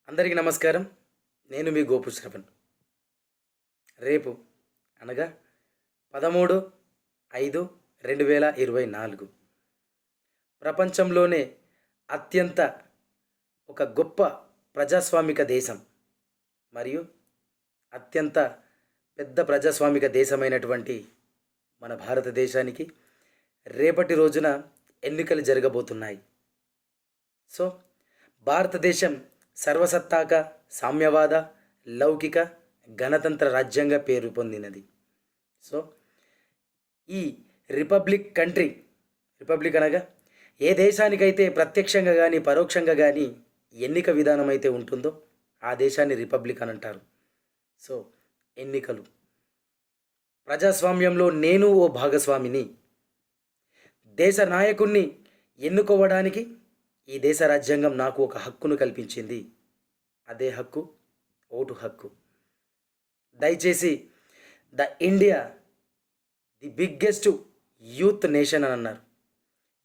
అందరికీ నమస్కారం. నేను మీ గోపు శ్రవణ్. రేపు అనగా 13/5/2024 ప్రపంచంలోనే అత్యంత ఒక గొప్ప ప్రజాస్వామిక దేశం మరియు అత్యంత పెద్ద ప్రజాస్వామిక దేశమైనటువంటి మన భారతదేశానికి రేపటి రోజున ఎన్నికలు జరగబోతున్నాయి. సో భారతదేశం సర్వసత్తాక సామ్యవాద లౌకిక గణతంత్ర రాజ్యంగా పేరు పొందినది. సో ఈ రిపబ్లిక్ అనగా ఏ దేశానికైతే ప్రత్యక్షంగా కానీ పరోక్షంగా కానీ ఎన్నిక విధానం అయితే ఉంటుందో ఆ దేశాన్ని రిపబ్లిక్ అని అంటారు. సో ఎన్నికలు ప్రజాస్వామ్యంలో నేను ఓ భాగస్వామిని. దేశ నాయకుణ్ణి ఎన్నుకోవడానికి ఈ దేశ రాజ్యాంగం నాకు ఒక హక్కును కల్పించింది. అదే హక్కు ఓటు హక్కు. దయచేసి India the biggest youth nation అని అన్నారు.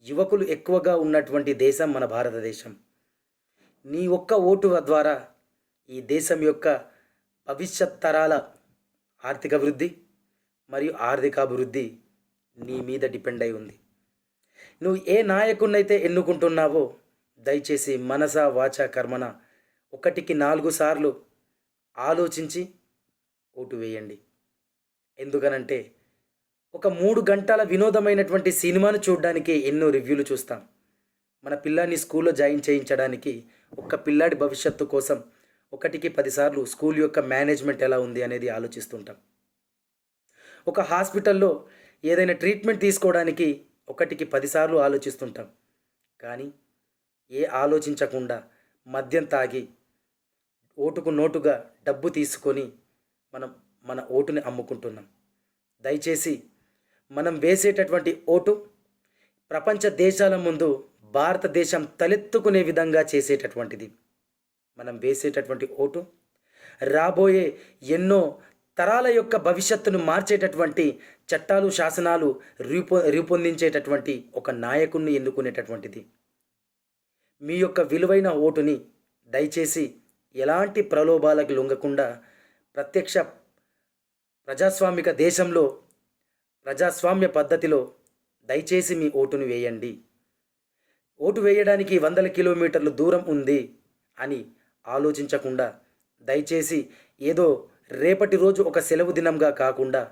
యువకులు ఎక్కువగా ఉన్నటువంటి దేశం మన భారతదేశం. నీ ఒక్క ఓటు ద్వారా ఈ దేశం యొక్క భవిష్యత్ తరాల ఆర్థిక వృద్ధి మరియు ఆర్థికాభివృద్ధి నీ మీద డిపెండ్ అయి ఉంది. నువ్వు ఏ నాయకుడినైతే ఎన్నుకుంటున్నావో దయచేసి మనస వాచ కర్మన 1కి 4 సార్లు ఆలోచించి ఓటు వేయండి. ఎందుకనంటే ఒక 3 గంటల వినోదమైనటువంటి సినిమాను చూడడానికి ఎన్నో రివ్యూలు చూస్తాం. మన పిల్లాన్ని స్కూల్లో జాయిన్ చేయించడానికి ఒక్క పిల్లాడి భవిష్యత్తు కోసం 1కి 10 సార్లు స్కూల్ యొక్క మేనేజ్మెంట్ ఎలా ఉంది అనేది ఆలోచిస్తుంటాం. ఒక హాస్పిటల్లో ఏదైనా ట్రీట్మెంట్ తీసుకోవడానికి 1కి 10 సార్లు ఆలోచిస్తుంటాం. కానీ ఆలోచించకుండా మద్యం తాగి ఓటుకు నోటుగా డబ్బు తీసుకొని మన ఓటుని అమ్ముకుంటున్నాం. దయచేసి మనం వేసేటటువంటి ఓటు ప్రపంచ దేశాల ముందు భారతదేశం తలెత్తుకునే విధంగా చేసేటటువంటిది. మనం వేసేటటువంటి ఓటు రాబోయే ఎన్నో తరాల యొక్క భవిష్యత్తును మార్చేటటువంటి చట్టాలు శాసనాలు రూపొందించేటటువంటి ఒక నాయకుడిని ఎన్నుకునేటటువంటిది. మీ యొక్క విలువైన ఓటుని దయచేసి ఎలాంటి ప్రలోభాలకు లొంగకుండా ప్రత్యక్ష ప్రజాస్వామిక దేశంలో ప్రజాస్వామ్య పద్ధతిలో దయచేసి మీ ఓటును వేయండి. ఓటు వేయడానికి 100 కిలోమీటర్లు దూరం ఉంది అని ఆలోచించకుండా దయచేసి ఏదో రేపటి రోజు ఒక సెలవు దినంగా కాకుండా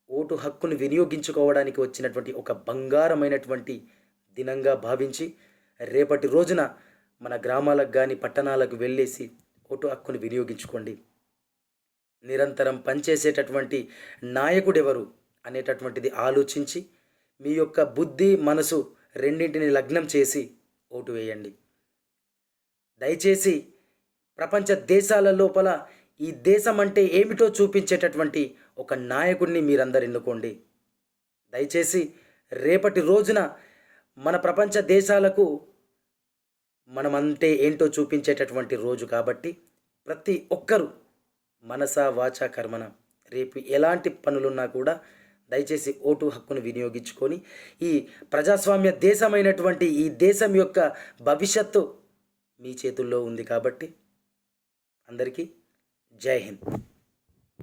ఓటు హక్కును వినియోగించుకోవడానికి వచ్చినటువంటి ఒక బంగారమైనటువంటి దినంగా భావించి రేపటి రోజున మన గ్రామాలకు కానీ పట్టణాలకు వెళ్ళేసి ఓటు హక్కును వినియోగించుకోండి. నిరంతరం పనిచేసేటటువంటి నాయకుడెవరు అనేటటువంటిది ఆలోచించి మీ యొక్క బుద్ధి మనసు రెండింటిని లగ్నం చేసి ఓటు వేయండి. దయచేసి ప్రపంచ దేశాల లోపల ఈ దేశం అంటే ఏమిటో చూపించేటటువంటి ఒక నాయకుడిని మీరందరూ ఎన్నుకోండి. దయచేసి రేపటి రోజున మన ప్రపంచ దేశాలకు మనమంటే ఏంటో చూపించేటటువంటి రోజు కాబట్టి ప్రతి ఒక్కరూ మనస వాచ కర్మన రేపు ఎలాంటి పనులున్నా కూడా దయచేసి ఓటు హక్కును వినియోగించుకొని ఈ ప్రజాస్వామ్య దేశమైనటువంటి ఈ దేశం యొక్క భవిష్యత్తు మీ చేతుల్లో ఉంది కాబట్టి అందరికీ జై హింద్.